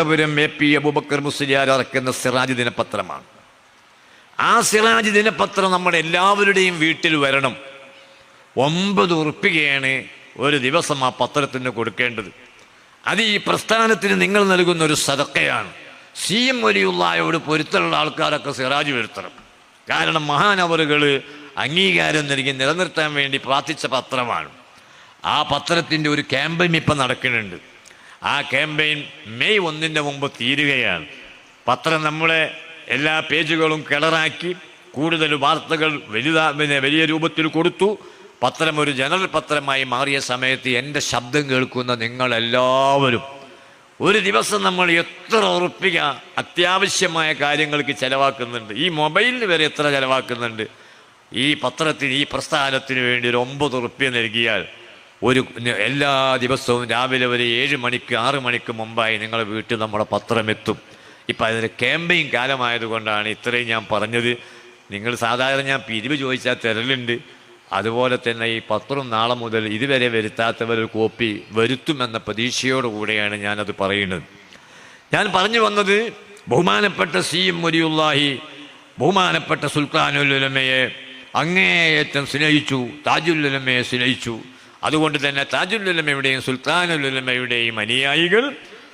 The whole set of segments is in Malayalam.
അനന്തപുരം AP അബൂബക്കർ മുസ്ലിയാർ ഇറക്കുന്ന സിറാജ് ദിനപത്രമാണ്. ആ സിറാജ് ദിനപത്രം നമ്മുടെ എല്ലാവരുടെയും വീട്ടിൽ വരണം. 9 ഉറുപ്പികയാണ് ഒരു ദിവസം ആ പത്രത്തിന് കൊടുക്കേണ്ടത്. അത് ഈ പ്രസ്ഥാനത്തിന് നിങ്ങൾ നൽകുന്ന ഒരു സദക്കയാണ്. CM വലിയുള്ളായോട് പൊരുത്തലുള്ള ആൾക്കാരൊക്കെ സിറാജ് വരുത്തണം. കാരണം മഹാനവറുകൾ അംഗീകാരം നൽകി നിലനിർത്താൻ വേണ്ടി പ്രാർത്ഥിച്ച പത്രമാണ്. ആ പത്രത്തിൻ്റെ ഒരു ക്യാമ്പയിൻ ഇപ്പം നടക്കുന്നുണ്ട്. ആ ക്യാമ്പയിൻ മെയ് 1 മുമ്പ് തീരുകയാണ്. പത്രം നമ്മളെ എല്ലാ പേജുകളും കളറാക്കി കൂടുതൽ വാർത്തകൾ വലിയ രൂപത്തിൽ കൊടുത്തു. പത്രം ഒരു ജനറൽ പത്രമായി മാറിയ സമയത്ത് എൻ്റെ ശബ്ദം കേൾക്കുന്ന നിങ്ങളെല്ലാവരും ഒരു ദിവസം നമ്മൾ എത്ര ഉറുപ്പിക അത്യാവശ്യമായ കാര്യങ്ങൾക്ക് ചിലവാക്കുന്നുണ്ട്. ഈ മൊബൈലിന് വരെ എത്ര ചിലവാക്കുന്നുണ്ട്. ഈ പത്രത്തിന് ഈ പ്രസ്ഥാനത്തിന് വേണ്ടി ഒരു 9 ഉറുപ്പിക നൽകിയാൽ എല്ലാ ദിവസവും രാവിലെ ഒരു 7 മണിക്ക് 6 മണിക്ക് മുമ്പായി നിങ്ങളുടെ വീട്ടിൽ നമ്മുടെ പത്രം എത്തും. ഇപ്പം അതിന് ക്യാമ്പയിൻ കാലമായതുകൊണ്ടാണ് ഇത്രയും ഞാൻ പറഞ്ഞത്. നിങ്ങൾ സാധാരണ ഞാൻ പിരിവ് ചോദിച്ചാൽ തരലുണ്ട്. അതുപോലെ തന്നെ ഈ പത്രം നാളെ മുതൽ ഇതുവരെ വരുത്താത്തവർ ഒരു കോപ്പി വരുത്തുമെന്ന പ്രതീക്ഷയോടുകൂടെയാണ് ഞാനത് പറയുന്നത്. ഞാൻ പറഞ്ഞു വന്നത് ബഹുമാനപ്പെട്ട CM വലിയുള്ളാഹി ബഹുമാനപ്പെട്ട സുൽത്താനുൽ ഉലമയെ അങ്ങേയറ്റം സ്നേഹിച്ചു, താജുൽ ഉലമയെ സ്നേഹിച്ചു. അതുകൊണ്ട് തന്നെ താജുൽ ഉലമയുടെയും സുൽത്താനുൽ ഉലമയുടെയും അനുയായികൾ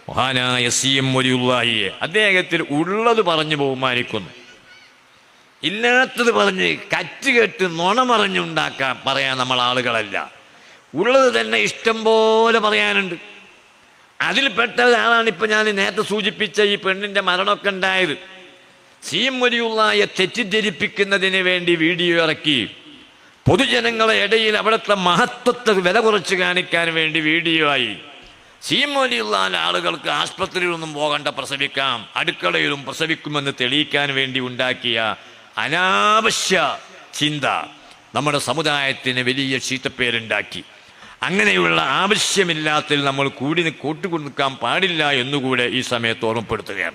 മഹാനായ CM വലിയുള്ളാഹിയെ അദ്ദേഹത്തിൽ ഉള്ളത് പറഞ്ഞ് ബഹുമാനിക്കുന്നു. ഇല്ലാത്തത് പറഞ്ഞ് കറ്റുകെട്ട് നുണ പറയാൻ നമ്മൾ ആളുകളല്ല. ഉള്ളത് തന്നെ ഇഷ്ടം പോലെ പറയാനുണ്ട്. അതിൽപ്പെട്ട ഒരാളാണ് ഇപ്പം ഞാൻ നേരത്തെ സൂചിപ്പിച്ച ഈ പെണ്ണിൻ്റെ മരണമൊക്കെ ഉണ്ടായത്. CM വലിയുള്ളാഹിയെ തെറ്റിദ്ധരിപ്പിക്കുന്നതിന് വേണ്ടി വീഡിയോ ഇറക്കി പൊതുജനങ്ങളെ ഇടയിൽ അവിടുത്തെ മഹത്വത്തെ വില കുറച്ച് കാണിക്കാൻ വേണ്ടി വീഡിയോ ആയി. CM വലിയുള്ളാഹിന്റെ ആളുകൾക്ക് ആസ്പത്രിയിലൊന്നും പോകണ്ട, പ്രസവിക്കാം, അടുക്കളയിലും പ്രസവിക്കുമെന്ന് തെളിയിക്കാൻ വേണ്ടി ഉണ്ടാക്കിയ അനാവശ്യ ചിന്ത നമ്മുടെ സമുദായത്തിന് വലിയ ചീത്തപ്പേരുണ്ടാക്കി. അങ്ങനെയുള്ള ആവശ്യമില്ലാത്തതിൽ നമ്മൾ കൂട്ടുകൊടുക്കാൻ പാടില്ല എന്നുകൂടെ ഈ സമയത്ത് ഓർമ്മപ്പെടുത്തുകയാണ്.